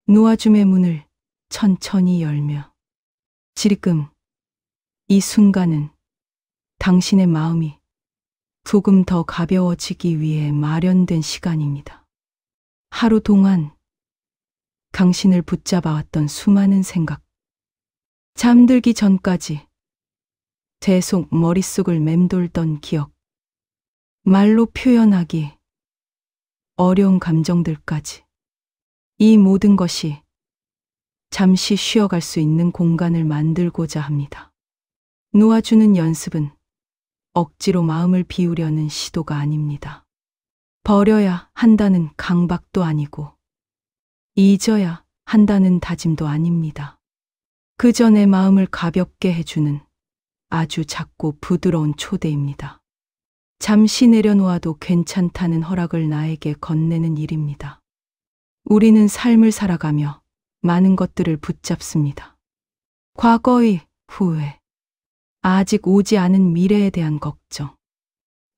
놓아줌의 문을 천천히 열며 지금 이 순간은 당신의 마음이 조금 더 가벼워지기 위해 마련된 시간입니다. 하루 동안 당신을 붙잡아왔던 수많은 생각, 잠들기 전까지 계속 머릿속을 맴돌던 기억, 말로 표현하기 어려운 감정들까지, 이 모든 것이 잠시 쉬어갈 수 있는 공간을 만들고자 합니다. 놓아주는 연습은 억지로 마음을 비우려는 시도가 아닙니다. 버려야 한다는 강박도 아니고 잊어야 한다는 다짐도 아닙니다. 그저 내 마음을 가볍게 해주는 아주 작고 부드러운 초대입니다. 잠시 내려놓아도 괜찮다는 허락을 나에게 건네는 일입니다. 우리는 삶을 살아가며 많은 것들을 붙잡습니다. 과거의 후회, 아직 오지 않은 미래에 대한 걱정,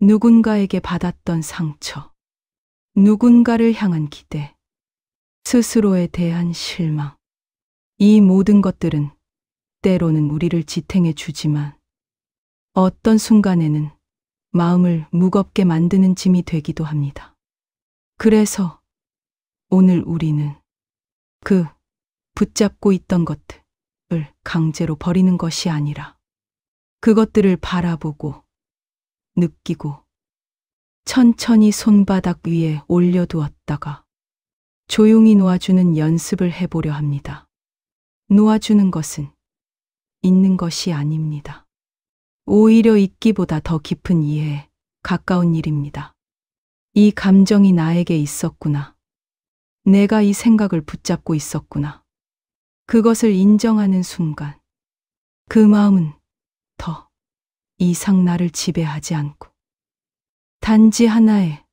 누군가에게 받았던 상처, 누군가를 향한 기대, 스스로에 대한 실망. 이 모든 것들은 때로는 우리를 지탱해 주지만 어떤 순간에는 마음을 무겁게 만드는 짐이 되기도 합니다. 그래서 오늘 우리는 그 붙잡고 있던 것들을 강제로 버리는 것이 아니라 그것들을 바라보고 느끼고 천천히 손바닥 위에 올려두었다가 조용히 놓아주는 연습을 해보려 합니다. 놓아주는 것은 있는 것이 아닙니다. 오히려 있기보다 더 깊은 이해에 가까운 일입니다. 이 감정이 나에게 있었구나. 내가 이 생각을 붙잡고 있었구나. 그것을 인정하는 순간, 그 마음은 더 이상 나를 지배하지 않고 단지 하나의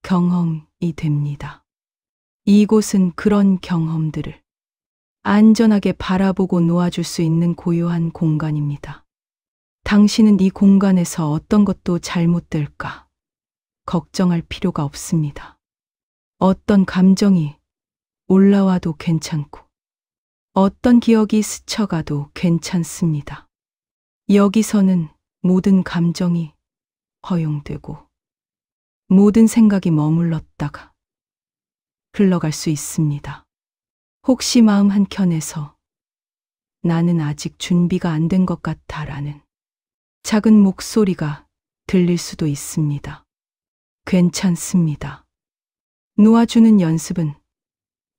경험이 됩니다. 이곳은 그런 경험들을 안전하게 바라보고 놓아줄 수 있는 고요한 공간입니다. 당신은 이 공간에서 어떤 것도 잘못될까 걱정할 필요가 없습니다. 어떤 감정이 올라와도 괜찮고 어떤 기억이 스쳐가도 괜찮습니다. 여기서는 모든 감정이 허용되고 모든 생각이 머물렀다가 흘러갈 수 있습니다. 혹시 마음 한켠에서 나는 아직 준비가 안 된 것 같아라는 작은 목소리가 들릴 수도 있습니다. 괜찮습니다. 놓아주는 연습은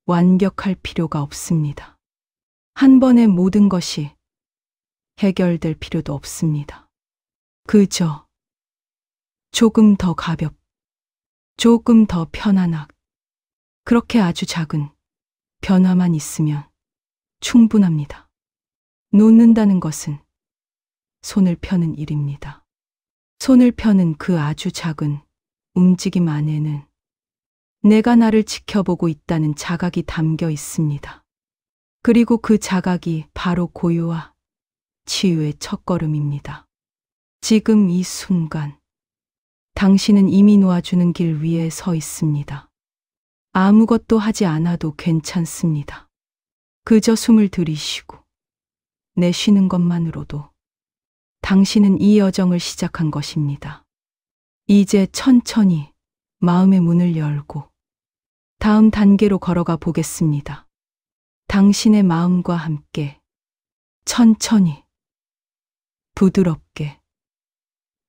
완벽할 필요가 없습니다. 한 번에 모든 것이 해결될 필요도 없습니다. 그저 조금 더 조금 더 편안하게, 그렇게 아주 작은 변화만 있으면 충분합니다. 놓는다는 것은 손을 펴는 일입니다. 손을 펴는 그 아주 작은 움직임 안에는 내가 나를 지켜보고 있다는 자각이 담겨 있습니다. 그리고 그 자각이 바로 고요와 치유의 첫걸음입니다. 지금 이 순간, 당신은 이미 놓아주는 길 위에 서 있습니다. 아무것도 하지 않아도 괜찮습니다. 그저 숨을 들이쉬고 내쉬는 것만으로도 당신은 이 여정을 시작한 것입니다. 이제 천천히 마음의 문을 열고 다음 단계로 걸어가 보겠습니다. 당신의 마음과 함께 천천히, 부드럽게,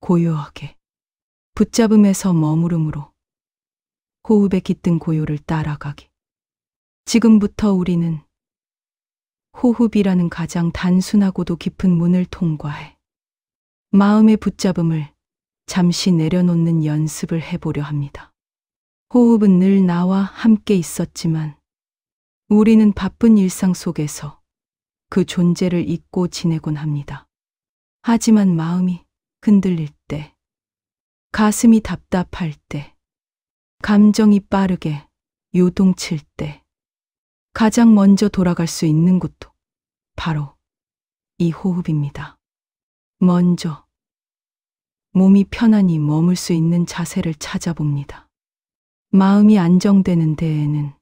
고요하게, 붙잡음에서 머무름으로 호흡의 깃든 고요를 따라가기. 지금부터 우리는 호흡이라는 가장 단순하고도 깊은 문을 통과해 마음의 붙잡음을 잠시 내려놓는 연습을 해보려 합니다. 호흡은 늘 나와 함께 있었지만 우리는 바쁜 일상 속에서 그 존재를 잊고 지내곤 합니다. 하지만 마음이 흔들릴 때, 가슴이 답답할 때, 감정이 빠르게 요동칠 때 가장 먼저 돌아갈 수 있는 곳도 바로 이 호흡입니다. 먼저 몸이 편안히 머물 수 있는 자세를 찾아봅니다. 마음이 안정되는 데에는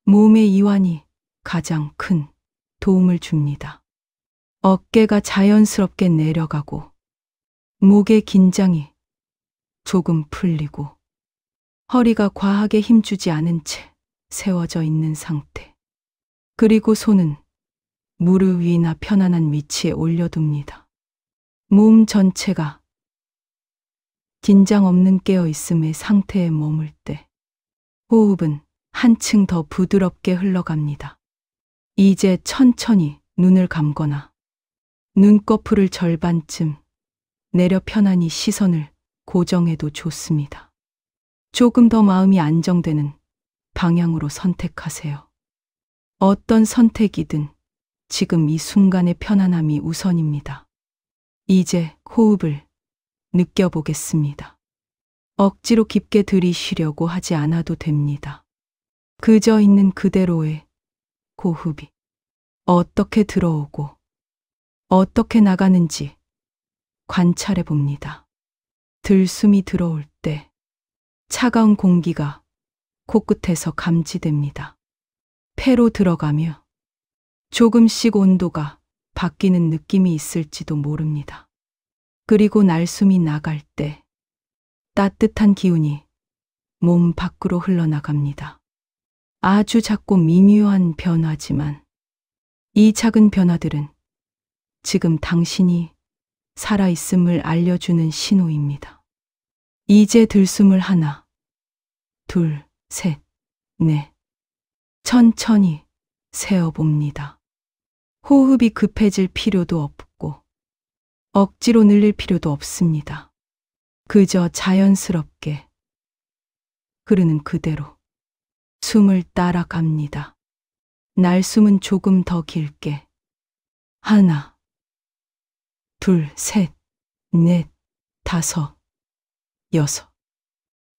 몸의 이완이 가장 큰 도움을 줍니다. 어깨가 자연스럽게 내려가고 목의 긴장이 조금 풀리고 허리가 과하게 힘주지 않은 채 세워져 있는 상태. 그리고 손은 무릎 위나 편안한 위치에 올려둡니다. 몸 전체가 긴장 없는 깨어있음의 상태에 머물 때 호흡은 한층 더 부드럽게 흘러갑니다. 이제 천천히 눈을 감거나 눈꺼풀을 절반쯤 내려 편안히 시선을 고정해도 좋습니다. 조금 더 마음이 안정되는 방향으로 선택하세요. 어떤 선택이든 지금 이 순간의 편안함이 우선입니다. 이제 호흡을 느껴보겠습니다. 억지로 깊게 들이쉬려고 하지 않아도 됩니다. 그저 있는 그대로의 호흡이 어떻게 들어오고 어떻게 나가는지 관찰해 봅니다. 들숨이 들어올 때 차가운 공기가 코끝에서 감지됩니다. 폐로 들어가며 조금씩 온도가 바뀌는 느낌이 있을지도 모릅니다. 그리고 날숨이 나갈 때 따뜻한 기운이 몸 밖으로 흘러나갑니다. 아주 작고 미묘한 변화지만 이 작은 변화들은 지금 당신이 살아있음을 알려주는 신호입니다. 이제 들숨을 하나, 둘, 셋, 넷. 천천히 세어봅니다. 호흡이 급해질 필요도 없고 억지로 늘릴 필요도 없습니다. 그저 자연스럽게 흐르는 그대로 숨을 따라갑니다. 날숨은 조금 더 길게 하나, 둘, 셋, 넷, 다섯, 여섯.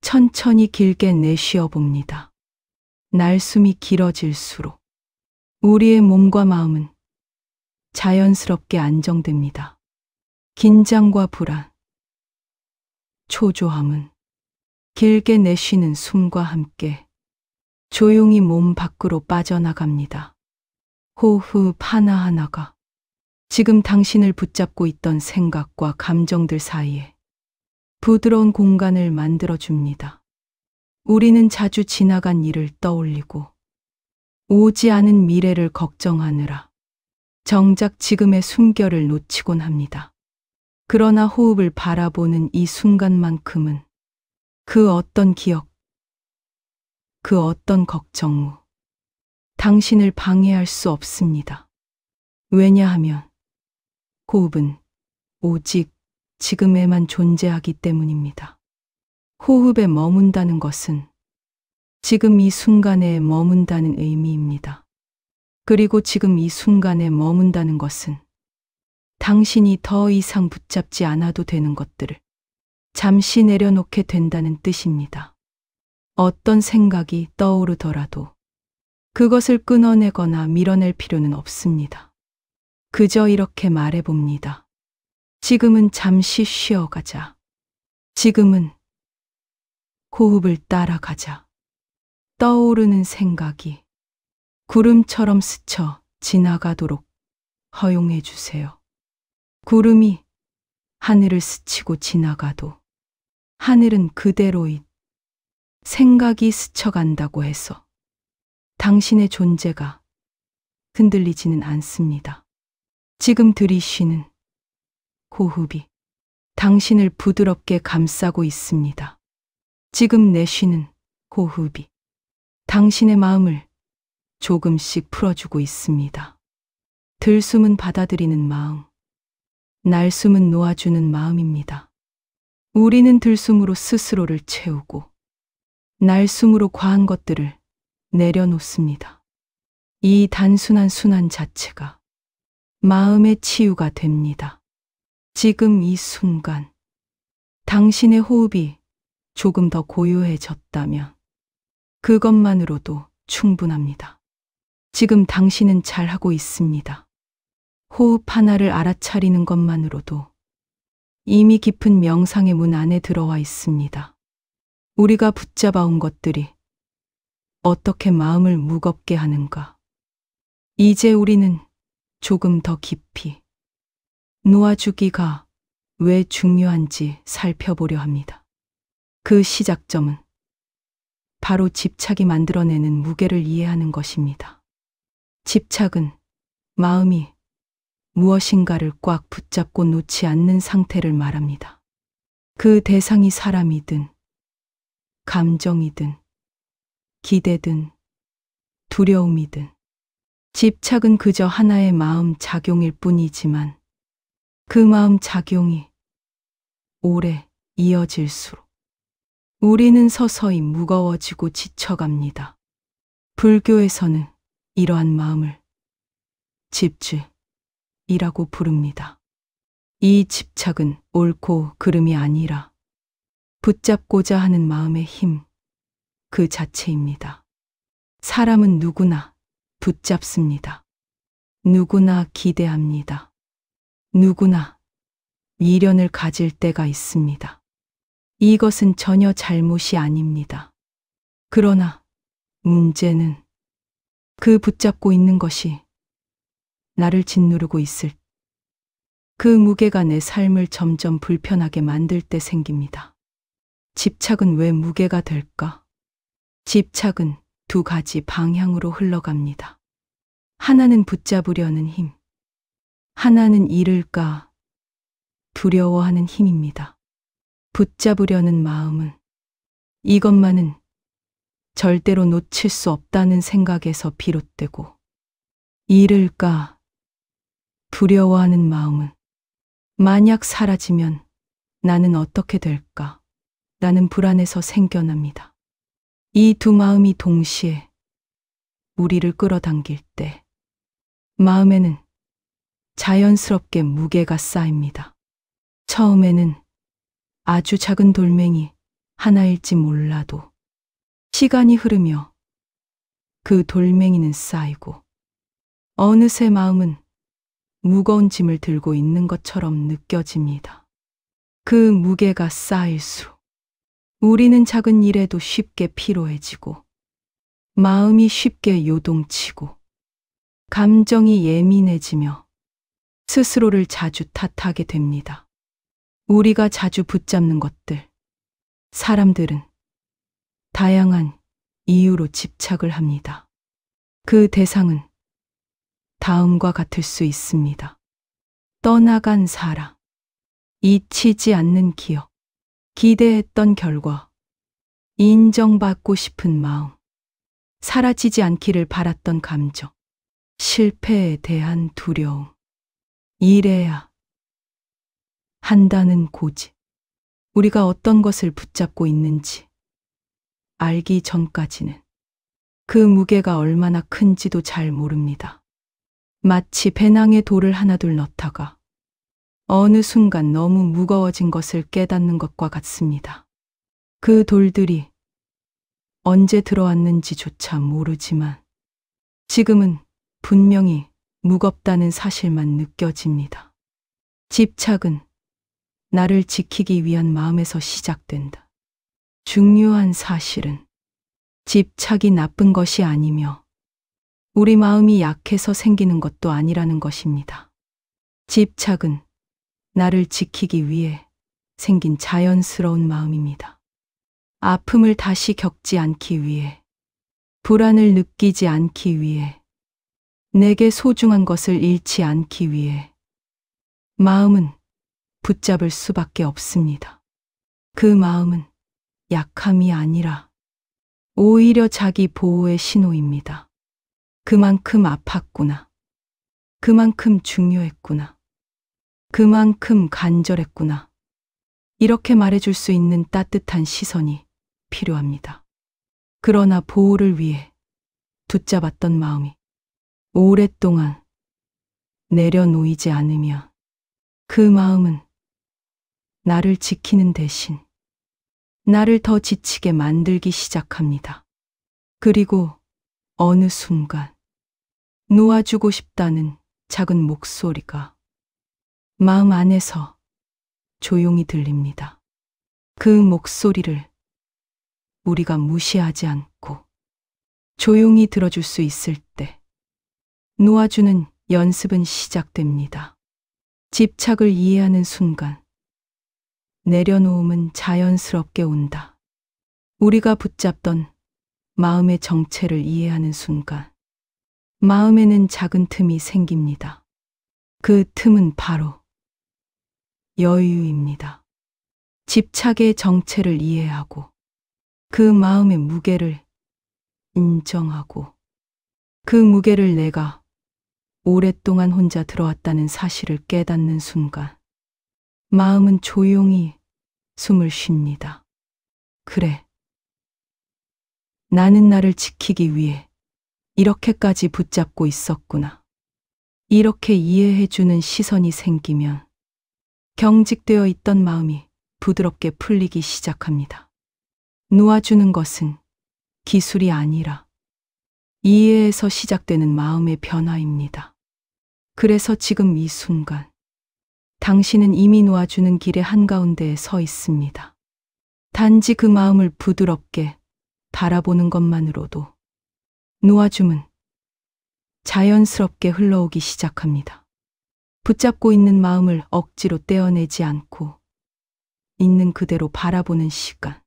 천천히 길게 내쉬어 봅니다. 날숨이 길어질수록 우리의 몸과 마음은 자연스럽게 안정됩니다. 긴장과 불안, 초조함은 길게 내쉬는 숨과 함께 조용히 몸 밖으로 빠져나갑니다. 호흡 하나하나가 지금 당신을 붙잡고 있던 생각과 감정들 사이에 부드러운 공간을 만들어줍니다. 우리는 자주 지나간 일을 떠올리고 오지 않은 미래를 걱정하느라 정작 지금의 숨결을 놓치곤 합니다. 그러나 호흡을 바라보는 이 순간만큼은 그 어떤 기억, 그 어떤 걱정, 당신을 방해할 수 없습니다. 왜냐하면 호흡은 오직 지금에만 존재하기 때문입니다. 호흡에 머문다는 것은 지금 이 순간에 머문다는 의미입니다. 그리고 지금 이 순간에 머문다는 것은 당신이 더 이상 붙잡지 않아도 되는 것들을 잠시 내려놓게 된다는 뜻입니다. 어떤 생각이 떠오르더라도 그것을 끊어내거나 밀어낼 필요는 없습니다. 그저 이렇게 말해봅니다. 지금은 잠시 쉬어가자. 지금은 호흡을 따라가자. 떠오르는 생각이 구름처럼 스쳐 지나가도록 허용해 주세요. 구름이 하늘을 스치고 지나가도 하늘은 그대로인 생각이 스쳐간다고 해서 당신의 존재가 흔들리지는 않습니다. 지금 들이쉬는 호흡이 당신을 부드럽게 감싸고 있습니다. 지금 내쉬는 호흡이 당신의 마음을 조금씩 풀어주고 있습니다. 들숨은 받아들이는 마음, 날숨은 놓아주는 마음입니다. 우리는 들숨으로 스스로를 채우고 날숨으로 과한 것들을 내려놓습니다. 이 단순한 순환 자체가 마음의 치유가 됩니다. 지금 이 순간 당신의 호흡이 조금 더 고요해졌다면 그것만으로도 충분합니다. 지금 당신은 잘하고 있습니다. 호흡 하나를 알아차리는 것만으로도 이미 깊은 명상의 문 안에 들어와 있습니다. 우리가 붙잡아온 것들이 어떻게 마음을 무겁게 하는가. 이제 우리는 조금 더 깊이 놓아주기가 왜 중요한지 살펴보려 합니다. 그 시작점은 바로 집착이 만들어내는 무게를 이해하는 것입니다. 집착은 마음이 무엇인가를 꽉 붙잡고 놓지 않는 상태를 말합니다. 그 대상이 사람이든 감정이든 기대든 두려움이든 집착은 그저 하나의 마음 작용일 뿐이지만 그 마음 작용이 오래 이어질수록 우리는 서서히 무거워지고 지쳐갑니다. 불교에서는 이러한 마음을 집주이라고 부릅니다. 이 집착은 옳고 그름이 아니라 붙잡고자 하는 마음의 힘 그 자체입니다. 사람은 누구나 붙잡습니다. 누구나 기대합니다. 누구나 미련을 가질 때가 있습니다. 이것은 전혀 잘못이 아닙니다. 그러나 문제는 그 붙잡고 있는 것이 나를 짓누르고 있을 그 무게가 내 삶을 점점 불편하게 만들 때 생깁니다. 집착은 왜 무게가 될까? 집착은 두 가지 방향으로 흘러갑니다. 하나는 붙잡으려는 힘, 하나는 잃을까 두려워하는 힘입니다. 붙잡으려는 마음은 이것만은 절대로 놓칠 수 없다는 생각에서 비롯되고, 잃을까 두려워하는 마음은 만약 사라지면 나는 어떻게 될까? 라는 불안에서 생겨납니다. 이 두 마음이 동시에 우리를 끌어당길 때 마음에는 자연스럽게 무게가 쌓입니다. 처음에는 아주 작은 돌멩이 하나일지 몰라도 시간이 흐르며 그 돌멩이는 쌓이고 어느새 마음은 무거운 짐을 들고 있는 것처럼 느껴집니다. 그 무게가 쌓일수록 우리는 작은 일에도 쉽게 피로해지고 마음이 쉽게 요동치고 감정이 예민해지며 스스로를 자주 탓하게 됩니다. 우리가 자주 붙잡는 것들, 사람들은 다양한 이유로 집착을 합니다. 그 대상은 다음과 같을 수 있습니다. 떠나간 사람, 잊히지 않는 기억, 기대했던 결과, 인정받고 싶은 마음, 사라지지 않기를 바랐던 감정, 실패에 대한 두려움, 이래야 한다는 고집. 우리가 어떤 것을 붙잡고 있는지 알기 전까지는 그 무게가 얼마나 큰지도 잘 모릅니다. 마치 배낭에 돌을 하나둘 넣다가 어느 순간 너무 무거워진 것을 깨닫는 것과 같습니다. 그 돌들이 언제 들어왔는지조차 모르지만 지금은 분명히 무겁다는 사실만 느껴집니다. 집착은 나를 지키기 위한 마음에서 시작된다. 중요한 사실은 집착이 나쁜 것이 아니며 우리 마음이 약해서 생기는 것도 아니라는 것입니다. 집착은 나를 지키기 위해 생긴 자연스러운 마음입니다. 아픔을 다시 겪지 않기 위해, 불안을 느끼지 않기 위해, 내게 소중한 것을 잃지 않기 위해 마음은 붙잡을 수밖에 없습니다. 그 마음은 약함이 아니라 오히려 자기 보호의 신호입니다. 그만큼 아팠구나. 그만큼 중요했구나. 그만큼 간절했구나. 이렇게 말해줄 수 있는 따뜻한 시선이 필요합니다. 그러나 보호를 위해 붙잡았던 마음이 오랫동안 내려놓이지 않으면 그 마음은 나를 지키는 대신 나를 더 지치게 만들기 시작합니다. 그리고 어느 순간 놓아주고 싶다는 작은 목소리가 마음 안에서 조용히 들립니다. 그 목소리를 우리가 무시하지 않고 조용히 들어줄 수 있을 때 놓아주는 연습은 시작됩니다. 집착을 이해하는 순간 내려놓음은 자연스럽게 온다. 우리가 붙잡던 마음의 정체를 이해하는 순간 마음에는 작은 틈이 생깁니다. 그 틈은 바로 여유입니다. 집착의 정체를 이해하고 그 마음의 무게를 인정하고 그 무게를 내가 오랫동안 혼자 들어왔다는 사실을 깨닫는 순간 마음은 조용히 숨을 쉽니다. 그래. 나는 나를 지키기 위해 이렇게까지 붙잡고 있었구나. 이렇게 이해해주는 시선이 생기면 경직되어 있던 마음이 부드럽게 풀리기 시작합니다. 놓아주는 것은 기술이 아니라 이해에서 시작되는 마음의 변화입니다. 그래서 지금 이 순간 당신은 이미 놓아주는 길의 한가운데에 서 있습니다. 단지 그 마음을 부드럽게 바라보는 것만으로도 놓아줌은 자연스럽게 흘러오기 시작합니다. 붙잡고 있는 마음을 억지로 떼어내지 않고 있는 그대로 바라보는 시간.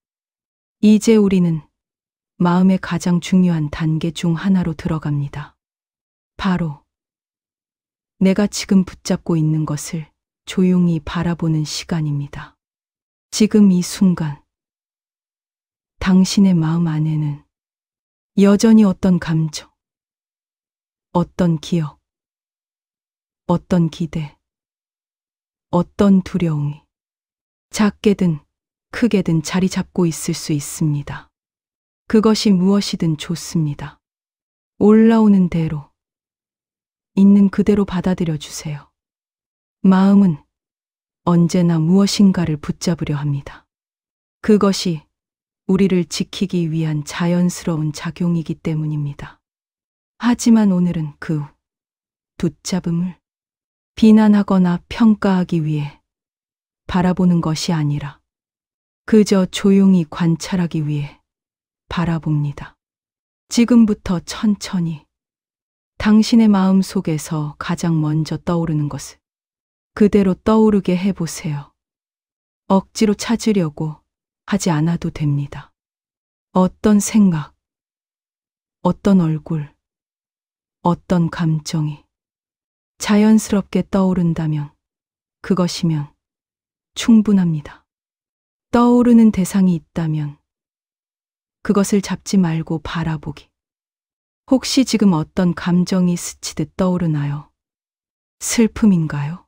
이제 우리는 마음의 가장 중요한 단계 중 하나로 들어갑니다. 바로 내가 지금 붙잡고 있는 것을 조용히 바라보는 시간입니다. 지금 이 순간 당신의 마음 안에는 여전히 어떤 감정, 어떤 기억, 어떤 기대, 어떤 두려움이 작게든 크게든 자리 잡고 있을 수 있습니다. 그것이 무엇이든 좋습니다. 올라오는 대로, 있는 그대로 받아들여 주세요. 마음은 언제나 무엇인가를 붙잡으려 합니다. 그것이 우리를 지키기 위한 자연스러운 작용이기 때문입니다. 하지만 오늘은 그 붙잡음을 비난하거나 평가하기 위해 바라보는 것이 아니라 그저 조용히 관찰하기 위해 바라봅니다. 지금부터 천천히 당신의 마음 속에서 가장 먼저 떠오르는 것을 그대로 떠오르게 해보세요. 억지로 찾으려고 하지 않아도 됩니다. 어떤 생각, 어떤 얼굴, 어떤 감정이 자연스럽게 떠오른다면 그것이면 충분합니다. 떠오르는 대상이 있다면 그것을 잡지 말고 바라보기. 혹시 지금 어떤 감정이 스치듯 떠오르나요? 슬픔인가요?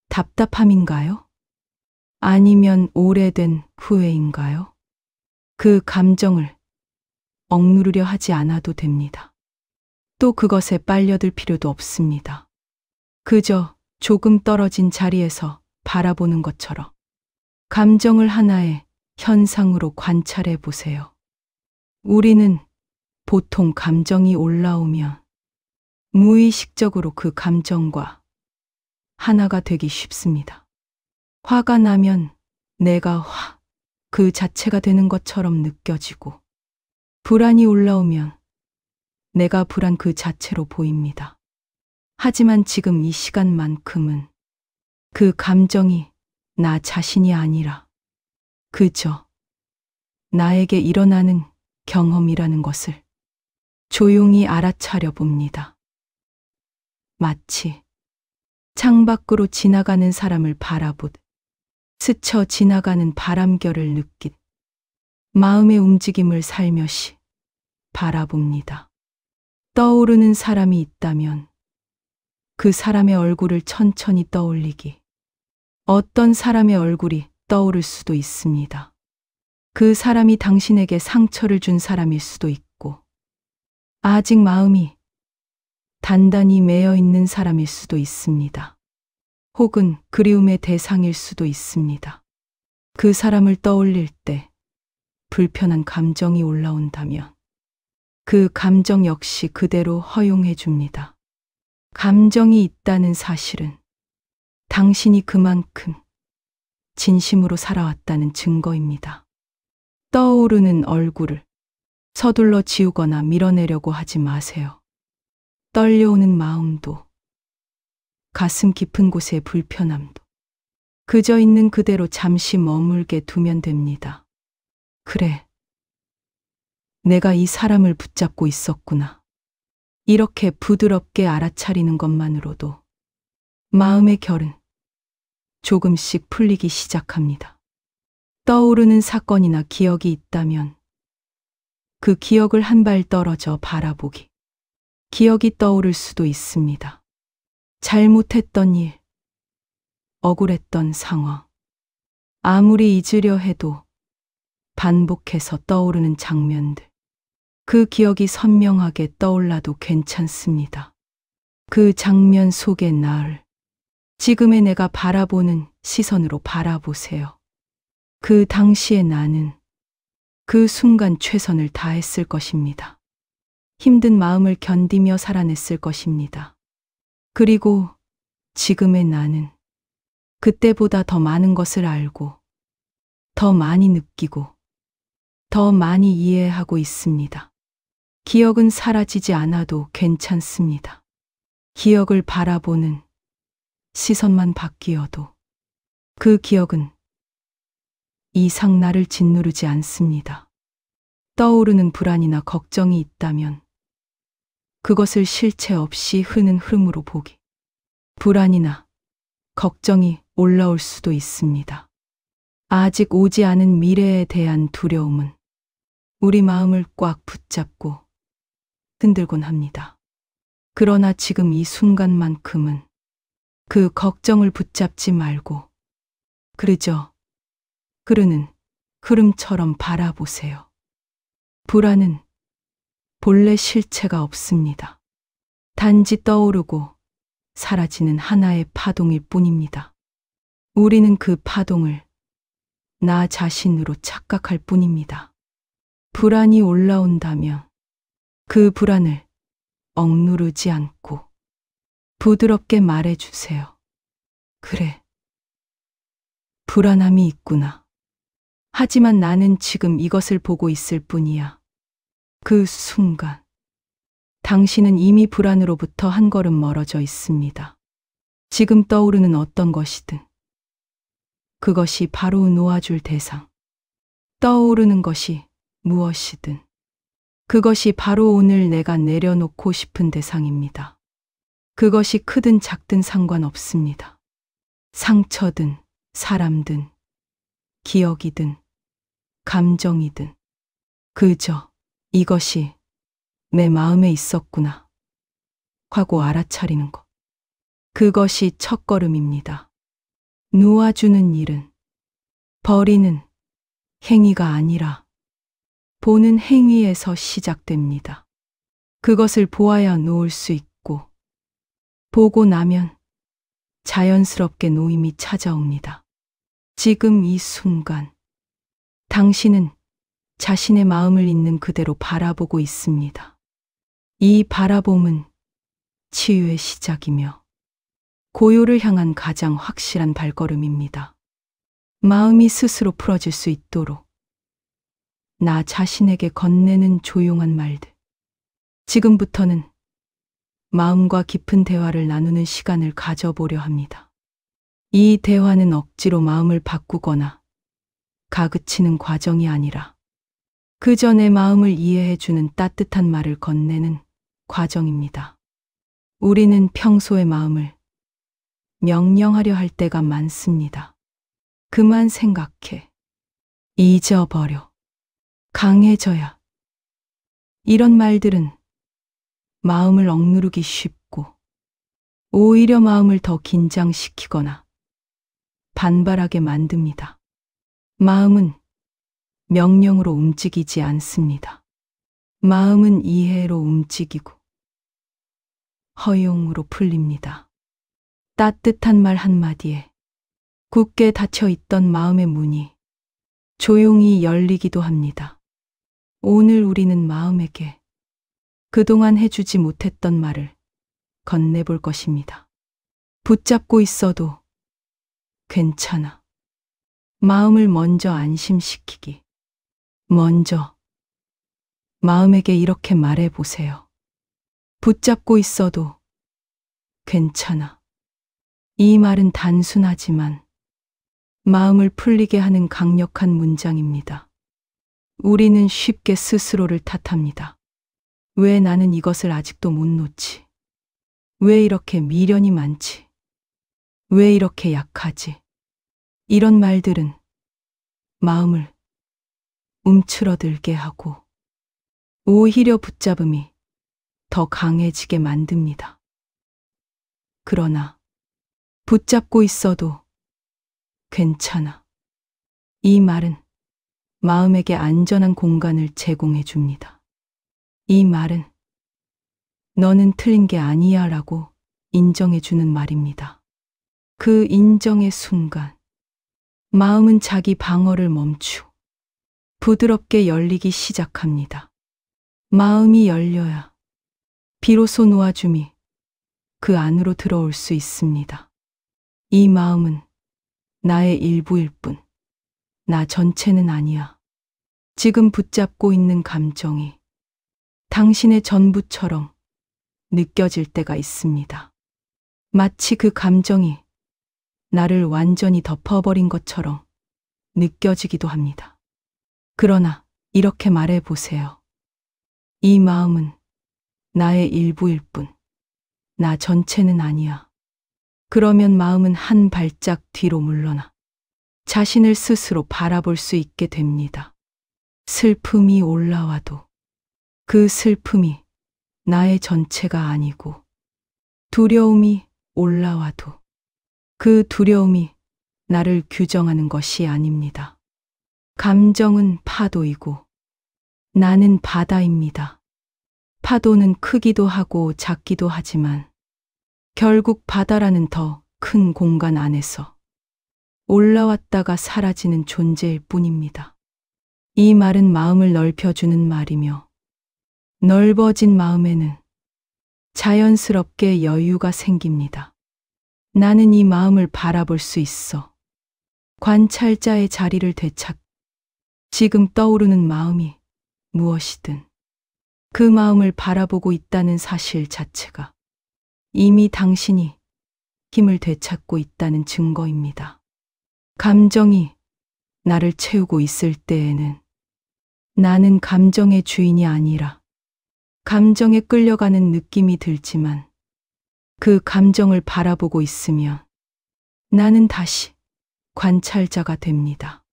답답함인가요? 아니면 오래된 후회인가요? 그 감정을 억누르려 하지 않아도 됩니다. 또 그것에 빨려들 필요도 없습니다. 그저 조금 떨어진 자리에서 바라보는 것처럼 감정을 하나의 현상으로 관찰해 보세요. 우리는 보통 감정이 올라오면 무의식적으로 그 감정과 하나가 되기 쉽습니다. 화가 나면 내가 그 자체가 되는 것처럼 느껴지고 불안이 올라오면 내가 불안 그 자체로 보입니다. 하지만 지금 이 시간만큼은 그 감정이 나 자신이 아니라 그저 나에게 일어나는 경험이라는 것을 조용히 알아차려 봅니다. 마치 창밖으로 지나가는 사람을 바라보듯 스쳐 지나가는 바람결을 느낀 마음의 움직임을 살며시 바라봅니다. 떠오르는 사람이 있다면 그 사람의 얼굴을 천천히 떠올리기. 어떤 사람의 얼굴이 떠오를 수도 있습니다. 그 사람이 당신에게 상처를 준 사람일 수도 있고, 아직 마음이 단단히 매여 있는 사람일 수도 있습니다. 혹은 그리움의 대상일 수도 있습니다. 그 사람을 떠올릴 때 불편한 감정이 올라온다면 그 감정 역시 그대로 허용해 줍니다. 감정이 있다는 사실은 당신이 그만큼 진심으로 살아왔다는 증거입니다. 떠오르는 얼굴을 서둘러 지우거나 밀어내려고 하지 마세요. 떨려오는 마음도, 가슴 깊은 곳의 불편함도 그저 있는 그대로 잠시 머물게 두면 됩니다. 그래, 내가 이 사람을 붙잡고 있었구나. 이렇게 부드럽게 알아차리는 것만으로도 마음의 결은 조금씩 풀리기 시작합니다. 떠오르는 사건이나 기억이 있다면 그 기억을 한 발 떨어져 바라보기. 기억이 떠오를 수도 있습니다. 잘못했던 일, 억울했던 상황. 아무리 잊으려 해도 반복해서 떠오르는 장면들. 그 기억이 선명하게 떠올라도 괜찮습니다. 그 장면 속의 나를 지금의 내가 바라보는 시선으로 바라보세요. 그 당시의 나는 그 순간 최선을 다했을 것입니다. 힘든 마음을 견디며 살아냈을 것입니다. 그리고 지금의 나는 그때보다 더 많은 것을 알고, 더 많이 느끼고, 더 많이 이해하고 있습니다. 기억은 사라지지 않아도 괜찮습니다. 기억을 바라보는 시선만 바뀌어도 그 기억은 이상 나를 짓누르지 않습니다. 떠오르는 불안이나 걱정이 있다면 그것을 실체 없이 흐르는 흐름으로 보기. 불안이나 걱정이 올라올 수도 있습니다. 아직 오지 않은 미래에 대한 두려움은 우리 마음을 꽉 붙잡고 흔들곤 합니다. 그러나 지금 이 순간만큼은 그 걱정을 붙잡지 말고 그저 흐르는 흐름처럼 바라보세요. 불안은 본래 실체가 없습니다. 단지 떠오르고 사라지는 하나의 파동일 뿐입니다. 우리는 그 파동을 나 자신으로 착각할 뿐입니다. 불안이 올라온다면 그 불안을 억누르지 않고 부드럽게 말해주세요. 그래, 불안함이 있구나. 하지만 나는 지금 이것을 보고 있을 뿐이야. 그 순간, 당신은 이미 불안으로부터 한 걸음 멀어져 있습니다. 지금 떠오르는 어떤 것이든, 그것이 바로 놓아줄 대상. 떠오르는 것이 무엇이든, 그것이 바로 오늘 내가 내려놓고 싶은 대상입니다. 그것이 크든 작든 상관없습니다. 상처든, 사람든, 기억이든, 감정이든, 그저 이것이 내 마음에 있었구나 하고 알아차리는 것. 그것이 첫걸음입니다. 놓아주는 일은 버리는 행위가 아니라 보는 행위에서 시작됩니다. 그것을 보아야 놓을 수 있고, 보고 나면 자연스럽게 놓임이 찾아옵니다. 지금 이 순간, 당신은 자신의 마음을 있는 그대로 바라보고 있습니다. 이 바라봄은 치유의 시작이며 고요를 향한 가장 확실한 발걸음입니다. 마음이 스스로 풀어질 수 있도록 나 자신에게 건네는 조용한 말들. 지금부터는 마음과 깊은 대화를 나누는 시간을 가져보려 합니다. 이 대화는 억지로 마음을 바꾸거나 가그치는 과정이 아니라 그저 내 마음을 이해해주는 따뜻한 말을 건네는 과정입니다. 우리는 평소의 마음을 명령하려 할 때가 많습니다. 그만 생각해. 잊어버려. 강해져야. 이런 말들은 마음을 억누르기 쉽고 오히려 마음을 더 긴장시키거나 반발하게 만듭니다. 마음은 명령으로 움직이지 않습니다. 마음은 이해로 움직이고 허용으로 풀립니다. 따뜻한 말 한마디에 굳게 닫혀있던 마음의 문이 조용히 열리기도 합니다. 오늘 우리는 마음에게 그동안 해주지 못했던 말을 건네볼 것입니다. 붙잡고 있어도 괜찮아. 마음을 먼저 안심시키기. 먼저 마음에게 이렇게 말해 보세요. 붙잡고 있어도 괜찮아. 이 말은 단순하지만 마음을 풀리게 하는 강력한 문장입니다. 우리는 쉽게 스스로를 탓합니다. 왜 나는 이것을 아직도 못 놓지? 왜 이렇게 미련이 많지? 왜 이렇게 약하지? 이런 말들은 마음을 움츠러들게 하고 오히려 붙잡음이 더 강해지게 만듭니다. 그러나 붙잡고 있어도 괜찮아. 이 말은 마음에게 안전한 공간을 제공해 줍니다. 이 말은 너는 틀린 게 아니야 라고 인정해 주는 말입니다. 그 인정의 순간 마음은 자기 방어를 멈추고 부드럽게 열리기 시작합니다. 마음이 열려야 비로소 놓아줌이 그 안으로 들어올 수 있습니다. 이 마음은 나의 일부일 뿐, 나 전체는 아니야. 지금 붙잡고 있는 감정이 당신의 전부처럼 느껴질 때가 있습니다. 마치 그 감정이 나를 완전히 덮어버린 것처럼 느껴지기도 합니다. 그러나 이렇게 말해 보세요. 이 마음은 나의 일부일 뿐, 나 전체는 아니야. 그러면 마음은 한 발짝 뒤로 물러나 자신을 스스로 바라볼 수 있게 됩니다. 슬픔이 올라와도 그 슬픔이 나의 전체가 아니고, 두려움이 올라와도 그 두려움이 나를 규정하는 것이 아닙니다. 감정은 파도이고 나는 바다입니다. 파도는 크기도 하고 작기도 하지만 결국 바다라는 더 큰 공간 안에서 올라왔다가 사라지는 존재일 뿐입니다. 이 말은 마음을 넓혀주는 말이며 넓어진 마음에는 자연스럽게 여유가 생깁니다. 나는 이 마음을 바라볼 수 있어. 관찰자의 자리를 되찾. 지금 떠오르는 마음이 무엇이든 그 마음을 바라보고 있다는 사실 자체가 이미 당신이 힘을 되찾고 있다는 증거입니다. 감정이 나를 채우고 있을 때에는 나는 감정의 주인이 아니라 감정에 끌려가는 느낌이 들지만 그 감정을 바라보고 있으면 나는 다시 관찰자가 됩니다.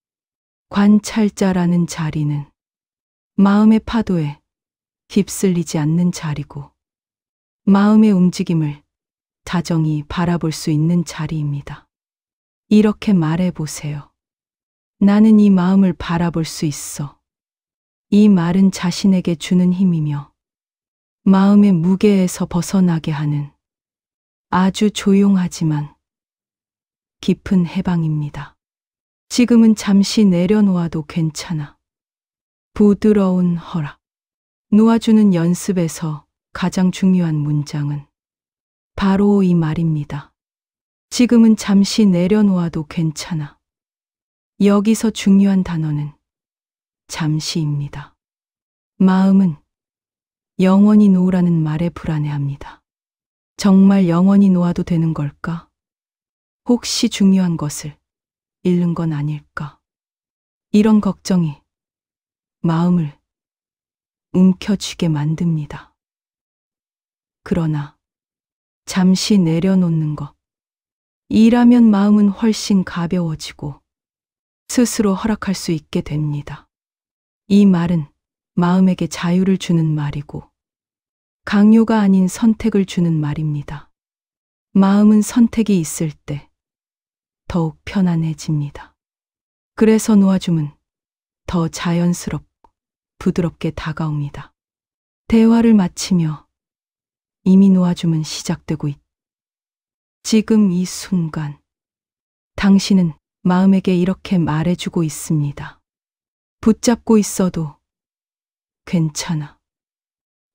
관찰자라는 자리는 마음의 파도에 휩쓸리지 않는 자리고 마음의 움직임을 다정히 바라볼 수 있는 자리입니다. 이렇게 말해 보세요. 나는 이 마음을 바라볼 수 있어. 이 말은 자신에게 주는 힘이며 마음의 무게에서 벗어나게 하는 아주 조용하지만 깊은 해방입니다. 지금은 잠시 내려놓아도 괜찮아. 부드러운 허락. 놓아주는 연습에서 가장 중요한 문장은 바로 이 말입니다. 지금은 잠시 내려놓아도 괜찮아. 여기서 중요한 단어는 잠시입니다. 마음은 영원히 놓으라는 말에 불안해합니다. 정말 영원히 놓아도 되는 걸까? 혹시 중요한 것을 잃는 건 아닐까? 이런 걱정이 마음을 움켜쥐게 만듭니다. 그러나 잠시 내려놓는 것. 이라면 마음은 훨씬 가벼워지고 스스로 허락할 수 있게 됩니다. 이 말은 마음에게 자유를 주는 말이고 강요가 아닌 선택을 주는 말입니다. 마음은 선택이 있을 때 더욱 편안해집니다. 그래서 놓아줌은 더 자연스럽고 부드럽게 다가옵니다. 대화를 마치며 이미 놓아줌은 시작되고 있다. 지금 이 순간 당신은 마음에게 이렇게 말해주고 있습니다. 붙잡고 있어도 괜찮아.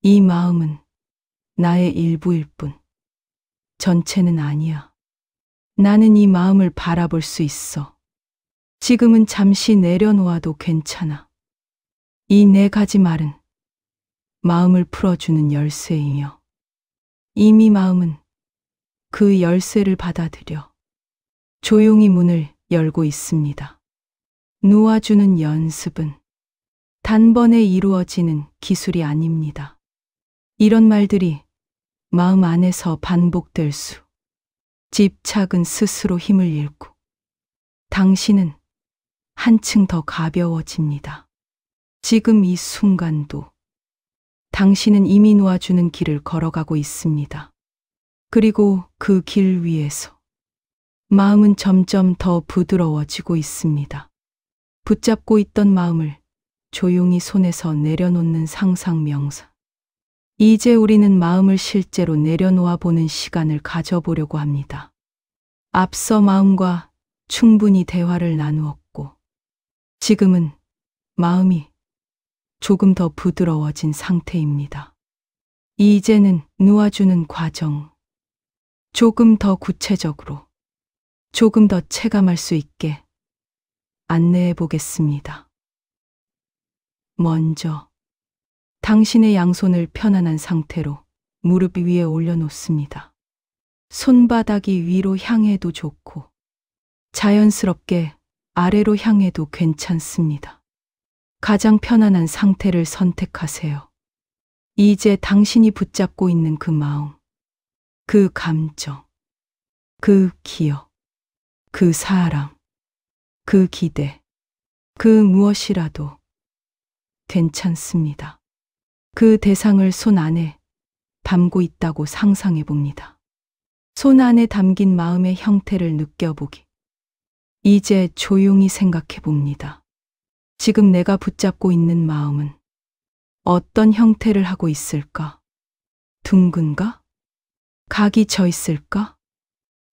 이 마음은 나의 일부일 뿐, 전체는 아니야. 나는 이 마음을 바라볼 수 있어. 지금은 잠시 내려놓아도 괜찮아. 이 네 가지 말은 마음을 풀어주는 열쇠이며 이미 마음은 그 열쇠를 받아들여 조용히 문을 열고 있습니다. 놓아주는 연습은 단번에 이루어지는 기술이 아닙니다. 이런 말들이 마음 안에서 반복될 수, 집착은 스스로 힘을 잃고 당신은 한층 더 가벼워집니다. 지금 이 순간도 당신은 이미 놓아주는 길을 걸어가고 있습니다. 그리고 그 길 위에서 마음은 점점 더 부드러워지고 있습니다. 붙잡고 있던 마음을 조용히 손에서 내려놓는 상상 명상. 이제 우리는 마음을 실제로 내려놓아 보는 시간을 가져보려고 합니다. 앞서 마음과 충분히 대화를 나누었고, 지금은 마음이 조금 더 부드러워진 상태입니다. 이제는 놓아주는 과정, 조금 더 구체적으로, 조금 더 체감할 수 있게 안내해 보겠습니다. 먼저 당신의 양손을 편안한 상태로 무릎 위에 올려놓습니다. 손바닥이 위로 향해도 좋고 자연스럽게 아래로 향해도 괜찮습니다. 가장 편안한 상태를 선택하세요. 이제 당신이 붙잡고 있는 그 마음, 그 감정, 그 기억, 그 사랑, 그 기대, 그 무엇이라도 괜찮습니다. 그 대상을 손 안에 담고 있다고 상상해 봅니다. 손 안에 담긴 마음의 형태를 느껴보기. 이제 조용히 생각해 봅니다. 지금 내가 붙잡고 있는 마음은 어떤 형태를 하고 있을까? 둥근가? 각이 져 있을까?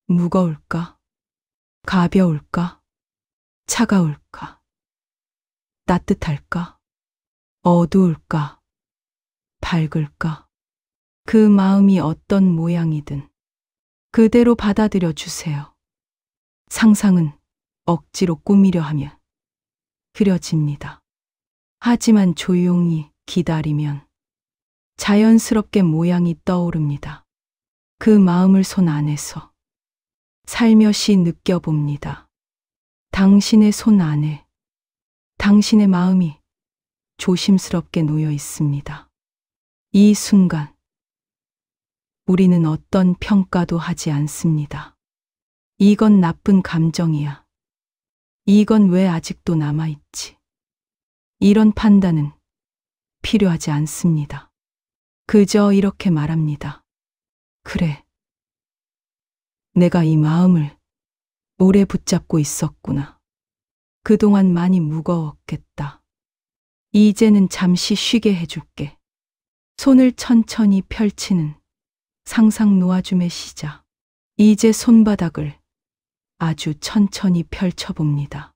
무거울까? 가벼울까? 차가울까? 따뜻할까? 어두울까? 밝을까? 그 마음이 어떤 모양이든 그대로 받아들여 주세요. 상상은 억지로 꾸미려 하면 그려집니다. 하지만 조용히 기다리면 자연스럽게 모양이 떠오릅니다. 그 마음을 손 안에서 살며시 느껴봅니다. 당신의 손 안에 당신의 마음이 조심스럽게 놓여 있습니다. 이 순간 우리는 어떤 평가도 하지 않습니다. 이건 나쁜 감정이야. 이건 왜 아직도 남아있지? 이런 판단은 필요하지 않습니다. 그저 이렇게 말합니다. 그래. 내가 이 마음을 오래 붙잡고 있었구나. 그동안 많이 무거웠겠다. 이제는 잠시 쉬게 해줄게. 손을 천천히 펼치는 상상 놓아줌의 시작. 이제 손바닥을 아주 천천히 펼쳐봅니다.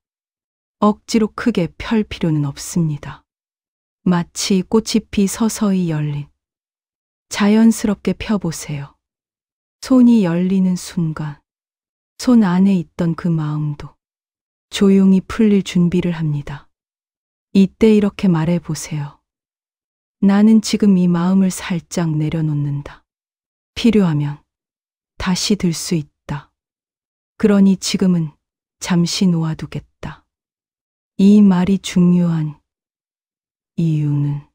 억지로 크게 펼 필요는 없습니다. 마치 꽃잎이 서서히 열린 자연스럽게 펴보세요. 손이 열리는 순간 손 안에 있던 그 마음도 조용히 풀릴 준비를 합니다. 이때 이렇게 말해보세요. 나는 지금 이 마음을 살짝 내려놓는다. 필요하면 다시 들 수 있다. 그러니 지금은 잠시 놓아두겠다. 이 말이 중요한 이유는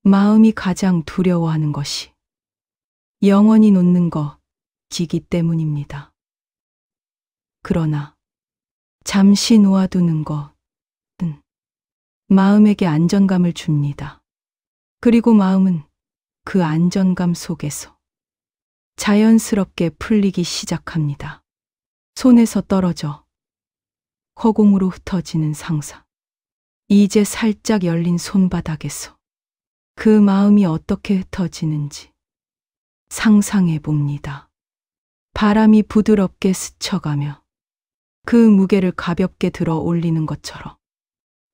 마음이 가장 두려워하는 것이 영원히 놓는 것이기 때문입니다. 그러나 잠시 놓아두는 것은 마음에게 안정감을 줍니다. 그리고 마음은 그 안정감 속에서 자연스럽게 풀리기 시작합니다. 손에서 떨어져 허공으로 흩어지는 상상. 이제 살짝 열린 손바닥에서 그 마음이 어떻게 흩어지는지 상상해 봅니다. 바람이 부드럽게 스쳐가며 그 무게를 가볍게 들어 올리는 것처럼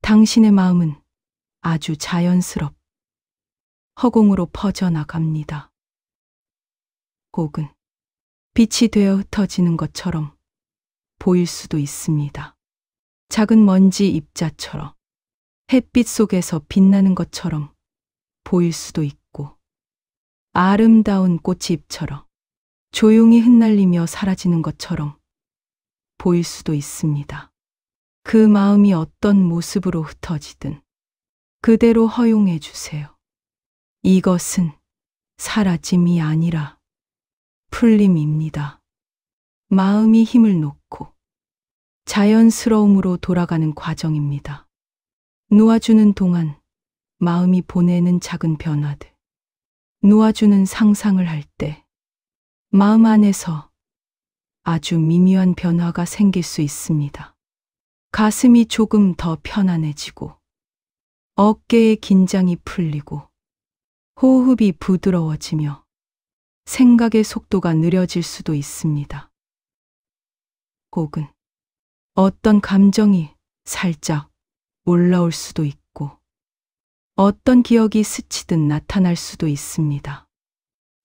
당신의 마음은 아주 자연스럽게 허공으로 퍼져나갑니다. 혹은 빛이 되어 흩어지는 것처럼 보일 수도 있습니다. 작은 먼지 입자처럼 햇빛 속에서 빛나는 것처럼 보일 수도 있고 아름다운 꽃이 잎처럼 조용히 흩날리며 사라지는 것처럼 보일 수도 있습니다. 그 마음이 어떤 모습으로 흩어지든 그대로 허용해 주세요. 이것은 사라짐이 아니라 풀림입니다. 마음이 힘을 놓고 자연스러움으로 돌아가는 과정입니다. 놓아주는 동안 마음이 보내는 작은 변화들, 놓아주는 상상을 할 때 마음 안에서 아주 미미한 변화가 생길 수 있습니다. 가슴이 조금 더 편안해지고 어깨의 긴장이 풀리고 호흡이 부드러워지며 생각의 속도가 느려질 수도 있습니다. 혹은 어떤 감정이 살짝 올라올 수도 있고 어떤 기억이 스치듯 나타날 수도 있습니다.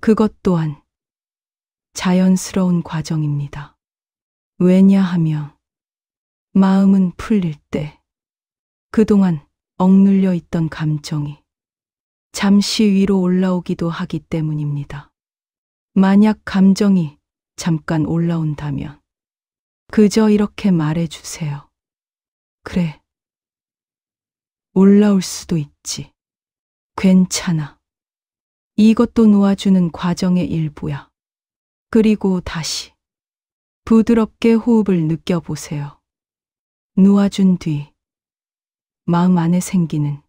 그것 또한 자연스러운 과정입니다. 왜냐하면 마음은 풀릴 때 그동안 억눌려 있던 감정이 잠시 위로 올라오기도 하기 때문입니다. 만약 감정이 잠깐 올라온다면 그저 이렇게 말해주세요. 그래, 올라올 수도 있지. 괜찮아. 이것도 놓아주는 과정의 일부야. 그리고 다시 부드럽게 호흡을 느껴보세요. 놓아준 뒤 마음 안에 생기는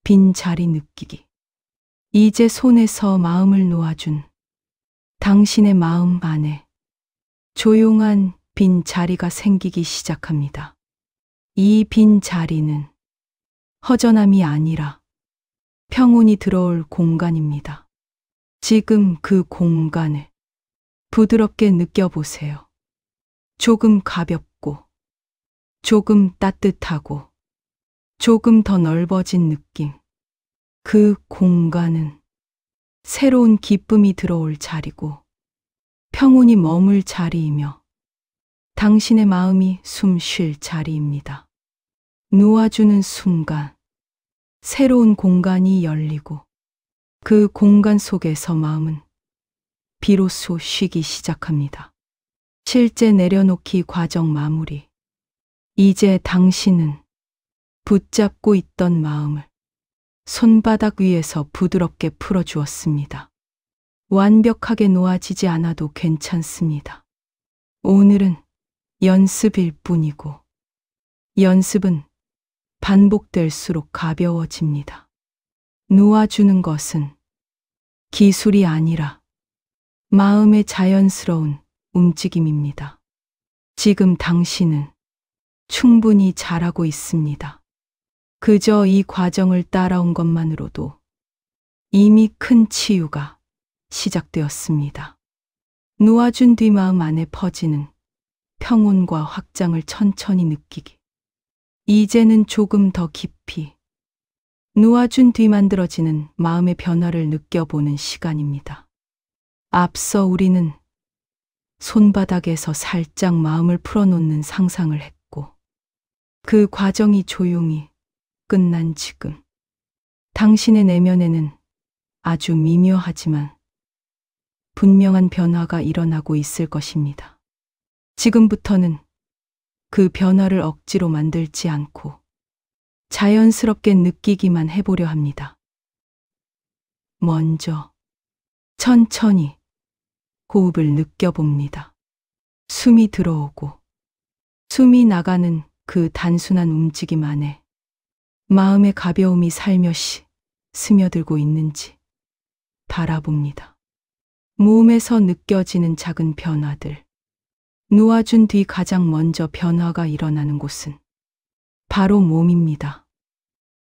빈 자리 느끼기. 이제 손에서 마음을 놓아준 당신의 마음 안에 조용한 빈 자리가 생기기 시작합니다. 이 빈 자리는 허전함이 아니라 평온이 들어올 공간입니다. 지금 그 공간을 부드럽게 느껴보세요. 조금 가볍고, 조금 따뜻하고, 조금 더 넓어진 느낌. 그 공간은 새로운 기쁨이 들어올 자리고, 평온이 머물 자리이며, 당신의 마음이 숨 쉴 자리입니다. 놓아주는 순간, 새로운 공간이 열리고, 그 공간 속에서 마음은 비로소 쉬기 시작합니다. 실제 내려놓기 과정 마무리. 이제 당신은 붙잡고 있던 마음을 손바닥 위에서 부드럽게 풀어주었습니다. 완벽하게 놓아지지 않아도 괜찮습니다. 오늘은 연습일 뿐이고, 연습은 반복될수록 가벼워집니다. 놓아주는 것은 기술이 아니라 마음의 자연스러운 움직임입니다. 지금 당신은 충분히 잘하고 있습니다. 그저 이 과정을 따라온 것만으로도 이미 큰 치유가 시작되었습니다. 놓아준 뒤 마음 안에 퍼지는 평온과 확장을 천천히 느끼기. 이제는 조금 더 깊이 놓아준 뒤 만들어지는 마음의 변화를 느껴보는 시간입니다. 앞서 우리는 손바닥에서 살짝 마음을 풀어놓는 상상을 했고, 그 과정이 조용히 끝난 지금, 당신의 내면에는 아주 미묘하지만 분명한 변화가 일어나고 있을 것입니다. 지금부터는 그 변화를 억지로 만들지 않고 자연스럽게 느끼기만 해보려 합니다. 먼저 천천히 호흡을 느껴봅니다. 숨이 들어오고 숨이 나가는 그 단순한 움직임 안에 마음의 가벼움이 살며시 스며들고 있는지 바라봅니다. 몸에서 느껴지는 작은 변화들. 놓아준 뒤 가장 먼저 변화가 일어나는 곳은 바로 몸입니다.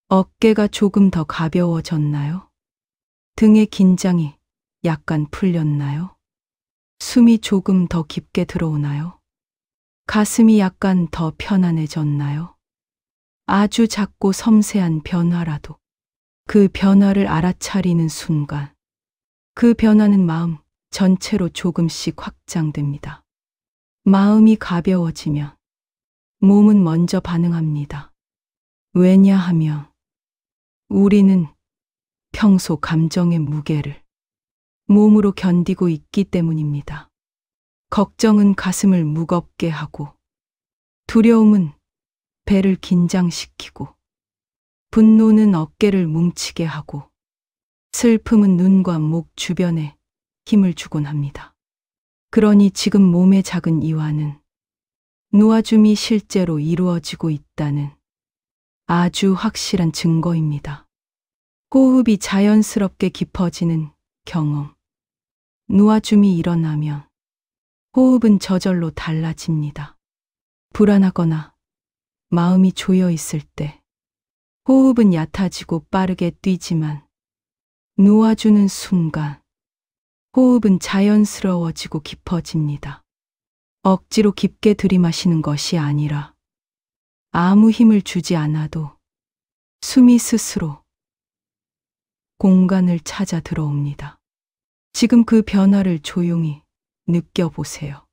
어깨가 조금 더 가벼워졌나요? 등의 긴장이 약간 풀렸나요? 숨이 조금 더 깊게 들어오나요? 가슴이 약간 더 편안해졌나요? 아주 작고 섬세한 변화라도 그 변화를 알아차리는 순간 그 변화는 마음 전체로 조금씩 확장됩니다. 마음이 가벼워지면 몸은 먼저 반응합니다. 왜냐하면 우리는 평소 감정의 무게를 몸으로 견디고 있기 때문입니다. 걱정은 가슴을 무겁게 하고, 두려움은 배를 긴장시키고, 분노는 어깨를 뭉치게 하고, 슬픔은 눈과 목 주변에 힘을 주곤 합니다. 그러니 지금 몸의 작은 이완은 놓아줌이 실제로 이루어지고 있다는 아주 확실한 증거입니다. 호흡이 자연스럽게 깊어지는 경험. 놓아줌이 일어나면 호흡은 저절로 달라집니다. 불안하거나 마음이 조여 있을 때 호흡은 얕아지고 빠르게 뛰지만, 놓아주는 순간 호흡은 자연스러워지고 깊어집니다. 억지로 깊게 들이마시는 것이 아니라 아무 힘을 주지 않아도 숨이 스스로 공간을 찾아 들어옵니다. 지금 그 변화를 조용히 느껴보세요.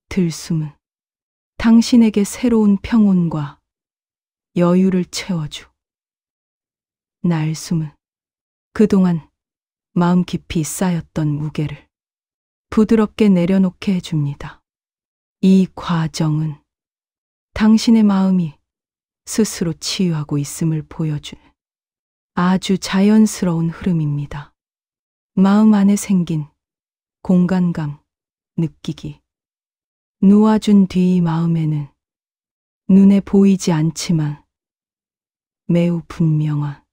들숨은 당신에게 새로운 평온과 여유를 채워주. 날숨은 그동안 마음 깊이 쌓였던 무게를 부드럽게 내려놓게 해줍니다. 이 과정은 당신의 마음이 스스로 치유하고 있음을 보여주는 아주 자연스러운 흐름입니다. 마음 안에 생긴 공간감 느끼기. 놓아준 뒤 마음에는 눈에 보이지 않지만 매우 분명한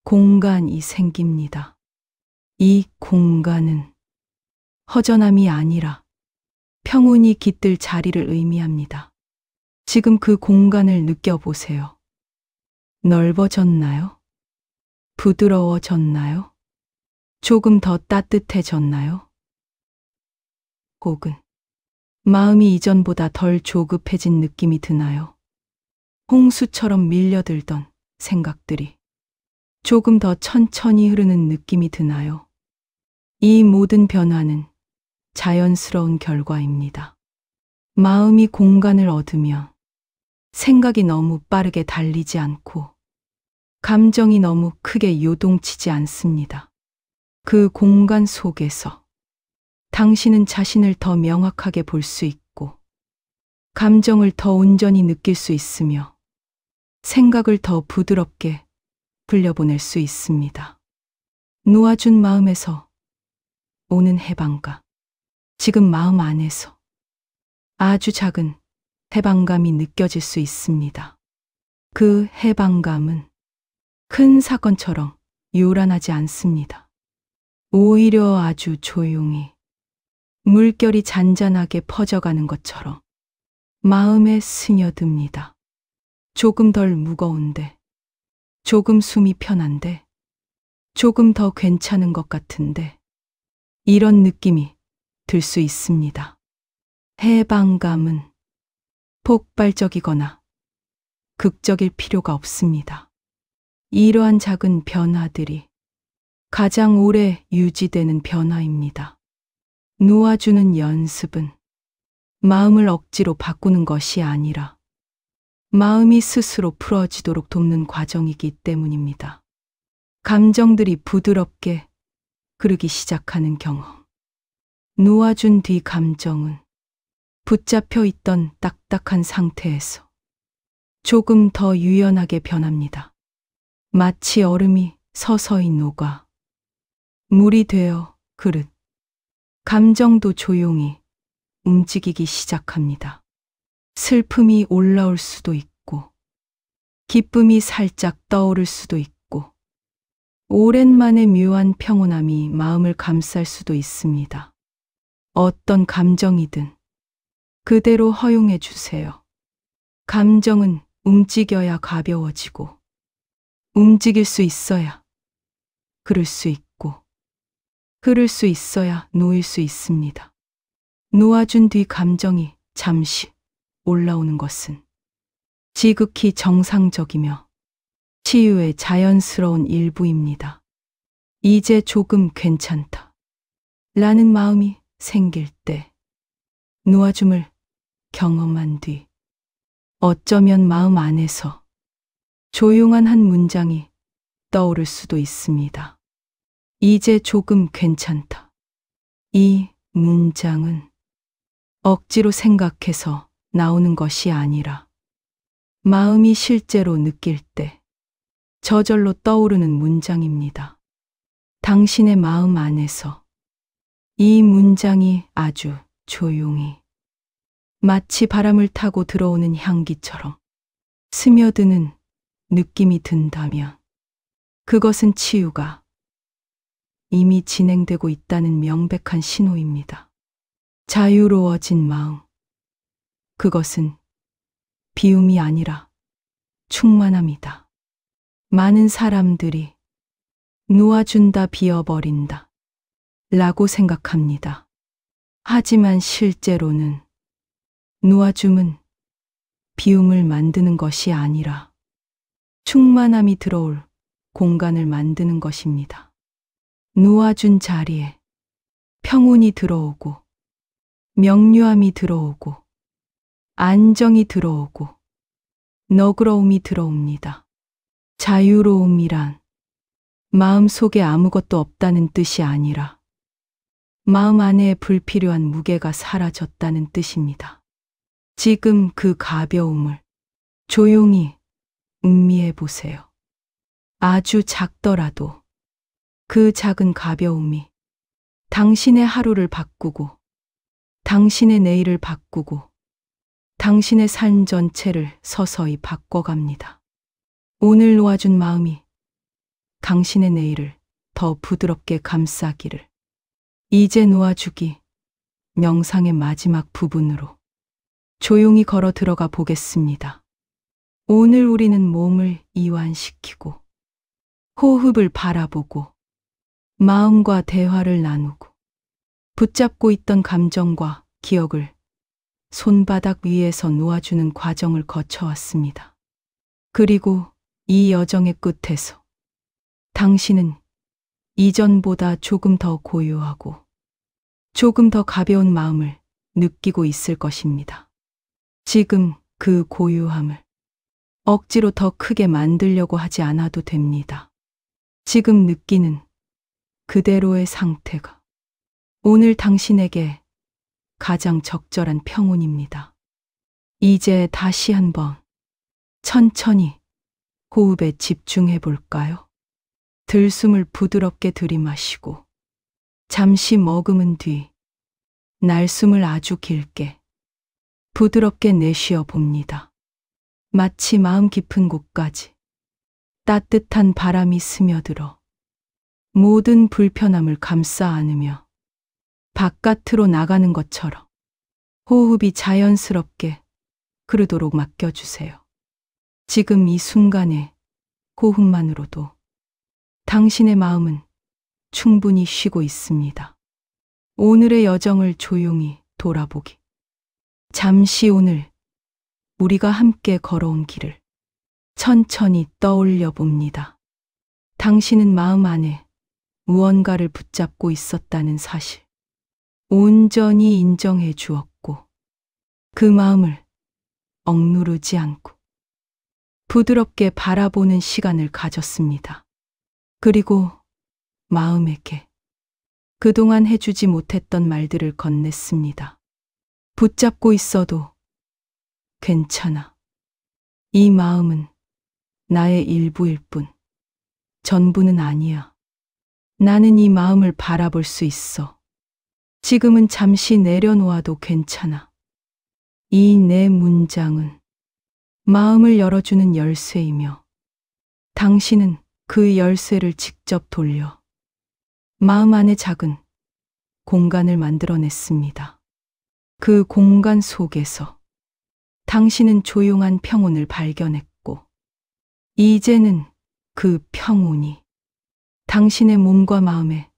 공간이 생깁니다. 이 공간은 허전함이 아니라 평온이 깃들 자리를 의미합니다. 지금 그 공간을 느껴보세요. 넓어졌나요? 부드러워졌나요? 조금 더 따뜻해졌나요? 혹은 마음이 이전보다 덜 조급해진 느낌이 드나요? 홍수처럼 밀려들던 생각들이 조금 더 천천히 흐르는 느낌이 드나요? 이 모든 변화는 자연스러운 결과입니다. 마음이 공간을 얻으며 생각이 너무 빠르게 달리지 않고 감정이 너무 크게 요동치지 않습니다. 그 공간 속에서 당신은 자신을 더 명확하게 볼 수 있고, 감정을 더 온전히 느낄 수 있으며, 생각을 더 부드럽게 불려보낼 수 있습니다. 놓아준 마음에서 오는 해방감. 지금 마음 안에서 아주 작은 해방감이 느껴질 수 있습니다. 그 해방감은 큰 사건처럼 요란하지 않습니다. 오히려 아주 조용히 물결이 잔잔하게 퍼져가는 것처럼 마음에 스며듭니다. 조금 덜 무거운데, 조금 숨이 편한데, 조금 더 괜찮은 것 같은데, 이런 느낌이 들 수 있습니다. 해방감은 폭발적이거나 극적일 필요가 없습니다. 이러한 작은 변화들이 가장 오래 유지되는 변화입니다. 놓아주는 연습은 마음을 억지로 바꾸는 것이 아니라 마음이 스스로 풀어지도록 돕는 과정이기 때문입니다. 감정들이 부드럽게 흐르기 시작하는 경험. 놓아준 뒤 감정은 붙잡혀 있던 딱딱한 상태에서 조금 더 유연하게 변합니다. 마치 얼음이 서서히 녹아 물이 되어 흐르듯 감정도 조용히 움직이기 시작합니다. 슬픔이 올라올 수도 있고, 기쁨이 살짝 떠오를 수도 있고, 오랜만에 묘한 평온함이 마음을 감쌀 수도 있습니다. 어떤 감정이든 그대로 허용해 주세요. 감정은 움직여야 가벼워지고, 움직일 수 있어야 흐를 수 있고, 흐를 수 있어야 놓일 수 있습니다. 놓아준 뒤 감정이 잠시 올라오는 것은 지극히 정상적이며 치유의 자연스러운 일부입니다. 이제 조금 괜찮다 라는 마음이 생길 때 놓아줌을 경험한 뒤 어쩌면 마음 안에서 조용한 한 문장이 떠오를 수도 있습니다. 이제 조금 괜찮다. 이 문장은 억지로 생각해서 나오는 것이 아니라 마음이 실제로 느낄 때 저절로 떠오르는 문장입니다. 당신의 마음 안에서 이 문장이 아주 조용히 마치 바람을 타고 들어오는 향기처럼 스며드는 느낌이 든다면 그것은 치유가 이미 진행되고 있다는 명백한 신호입니다. 자유로워진 마음. 그것은 비움이 아니라 충만함이다. 많은 사람들이 놓아준다, 비워버린다 라고 생각합니다. 하지만 실제로는 놓아줌은 비움을 만드는 것이 아니라 충만함이 들어올 공간을 만드는 것입니다. 놓아준 자리에 평온이 들어오고 명료함이 들어오고 안정이 들어오고 너그러움이 들어옵니다. 자유로움이란 마음 속에 아무것도 없다는 뜻이 아니라 마음 안에 불필요한 무게가 사라졌다는 뜻입니다. 지금 그 가벼움을 조용히 음미해 보세요. 아주 작더라도 그 작은 가벼움이 당신의 하루를 바꾸고 당신의 내일을 바꾸고 당신의 삶 전체를 서서히 바꿔갑니다. 오늘 놓아준 마음이 당신의 내일을 더 부드럽게 감싸기를. 이제 놓아주기 명상의 마지막 부분으로 조용히 걸어 들어가 보겠습니다. 오늘 우리는 몸을 이완시키고 호흡을 바라보고 마음과 대화를 나누고 붙잡고 있던 감정과 기억을 손바닥 위에서 놓아주는 과정을 거쳐왔습니다. 그리고 이 여정의 끝에서 당신은 이전보다 조금 더 고요하고 조금 더 가벼운 마음을 느끼고 있을 것입니다. 지금 그 고요함을 억지로 더 크게 만들려고 하지 않아도 됩니다. 지금 느끼는 그대로의 상태가 오늘 당신에게 가장 적절한 평온입니다. 이제 다시 한번 천천히 호흡에 집중해 볼까요? 들숨을 부드럽게 들이마시고 잠시 머금은 뒤 날숨을 아주 길게 부드럽게 내쉬어 봅니다. 마치 마음 깊은 곳까지 따뜻한 바람이 스며들어 모든 불편함을 감싸 안으며 바깥으로 나가는 것처럼 호흡이 자연스럽게 흐르도록 맡겨주세요. 지금 이 순간의 호흡만으로도 당신의 마음은 충분히 쉬고 있습니다. 오늘의 여정을 조용히 돌아보기. 잠시 오늘 우리가 함께 걸어온 길을 천천히 떠올려 봅니다. 당신은 마음 안에 무언가를 붙잡고 있었다는 사실 온전히 인정해 주었고 그 마음을 억누르지 않고 부드럽게 바라보는 시간을 가졌습니다. 그리고 마음에게 그동안 해주지 못했던 말들을 건넸습니다. 붙잡고 있어도 괜찮아. 이 마음은 나의 일부일 뿐 전부는 아니야. 나는 이 마음을 바라볼 수 있어. 지금은 잠시 내려놓아도 괜찮아. 이 네 문장은 마음을 열어주는 열쇠이며 당신은 그 열쇠를 직접 돌려 마음 안에 작은 공간을 만들어냈습니다. 그 공간 속에서 당신은 조용한 평온을 발견했고 이제는 그 평온이 당신의 몸과 마음에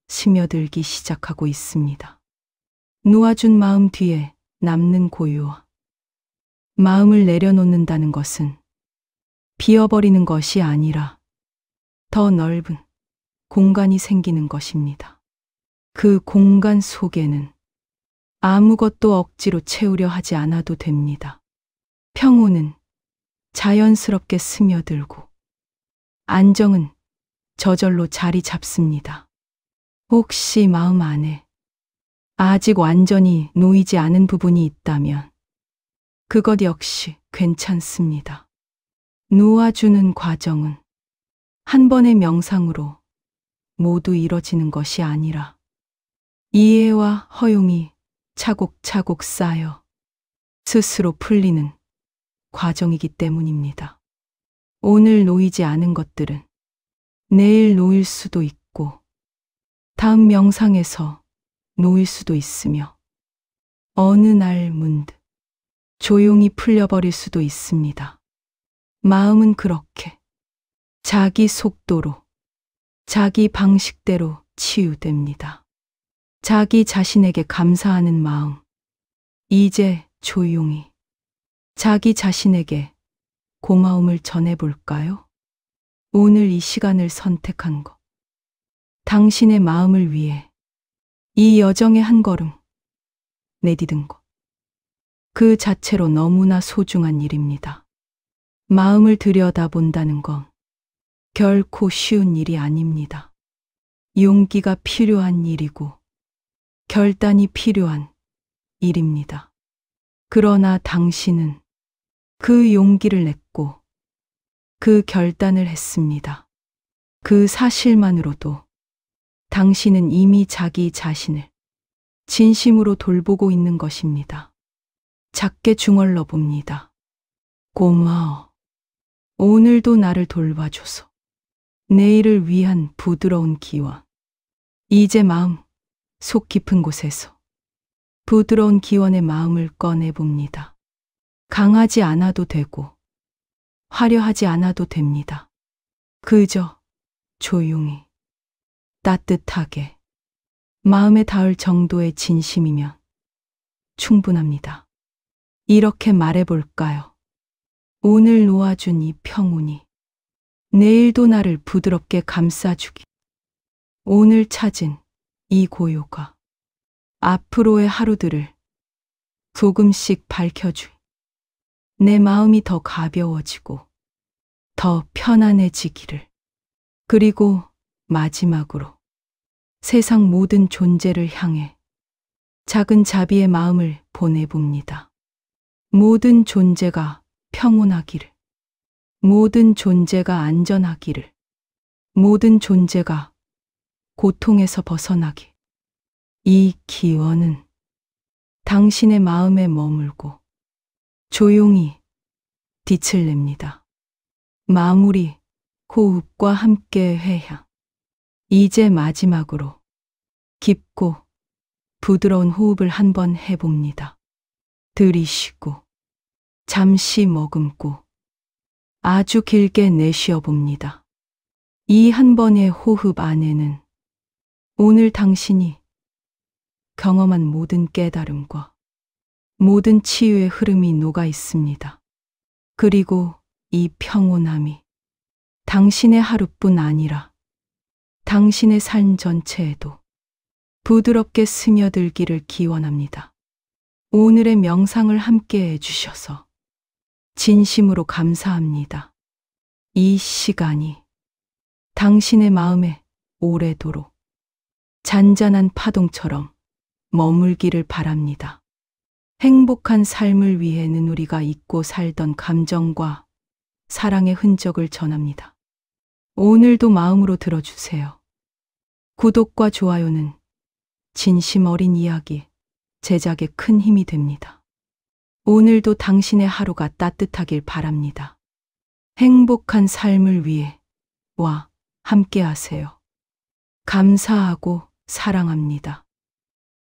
스며들기 시작하고 있습니다. 놓아준 마음 뒤에 남는 고요와 마음을 내려놓는다는 것은 비어버리는 것이 아니라 더 넓은 공간이 생기는 것입니다. 그 공간 속에는 아무것도 억지로 채우려 하지 않아도 됩니다. 평온은 자연스럽게 스며들고 안정은 저절로 자리 잡습니다. 혹시 마음 안에 아직 완전히 놓이지 않은 부분이 있다면 그것 역시 괜찮습니다. 놓아주는 과정은 한 번의 명상으로 모두 이뤄지는 것이 아니라 이해와 허용이 차곡차곡 쌓여 스스로 풀리는 과정이기 때문입니다. 오늘 놓이지 않은 것들은 내일 놓일 수도 있고 다음 명상에서 놓일 수도 있으며 어느 날 문득 조용히 풀려버릴 수도 있습니다. 마음은 그렇게 자기 속도로, 자기 방식대로 치유됩니다. 자기 자신에게 감사하는 마음, 이제 조용히 자기 자신에게 고마움을 전해볼까요? 오늘 이 시간을 선택한 것, 당신의 마음을 위해 이 여정의 한 걸음 내디딘 것, 그 자체로 너무나 소중한 일입니다. 마음을 들여다본다는 건 결코 쉬운 일이 아닙니다. 용기가 필요한 일이고 결단이 필요한 일입니다. 그러나 당신은 그 용기를 냈고 그 결단을 했습니다. 그 사실만으로도 당신은 이미 자기 자신을 진심으로 돌보고 있는 것입니다. 작게 중얼러 봅니다. 고마워. 오늘도 나를 돌봐줘서. 내일을 위한 부드러운 기원. 이제 마음 속 깊은 곳에서 부드러운 기원의 마음을 꺼내봅니다. 강하지 않아도 되고 화려하지 않아도 됩니다. 그저 조용히 따뜻하게 마음에 닿을 정도의 진심이면 충분합니다. 이렇게 말해볼까요? 오늘 놓아준 이 평온이 내일도 나를 부드럽게 감싸주기. 오늘 찾은 이 고요가 앞으로의 하루들을 조금씩 밝혀주기. 내 마음이 더 가벼워지고 더 편안해지기를. 그리고 마지막으로 세상 모든 존재를 향해 작은 자비의 마음을 보내봅니다. 모든 존재가 평온하기를, 모든 존재가 안전하기를, 모든 존재가 고통에서 벗어나기. 이 기원은 당신의 마음에 머물고 조용히 빛을 냅니다. 마무리 호흡과 함께 회향. 이제 마지막으로 깊고 부드러운 호흡을 한번 해봅니다. 들이쉬고 잠시 머금고 아주 길게 내쉬어 봅니다. 이 한 번의 호흡 안에는 오늘 당신이 경험한 모든 깨달음과 모든 치유의 흐름이 녹아 있습니다. 그리고 이 평온함이 당신의 하루뿐 아니라 당신의 삶 전체에도 부드럽게 스며들기를 기원합니다. 오늘의 명상을 함께 해주셔서 진심으로 감사합니다. 이 시간이 당신의 마음에 오래도록 잔잔한 파동처럼 머물기를 바랍니다. 행복한 삶을 위해는 우리가 잊고 살던 감정과 사랑의 흔적을 전합니다. 오늘도 마음으로 들어주세요. 구독과 좋아요는 진심 어린 이야기 제작에 큰 힘이 됩니다. 오늘도 당신의 하루가 따뜻하길 바랍니다. 행복한 삶을 위해 와 함께 하세요. 감사하고 사랑합니다.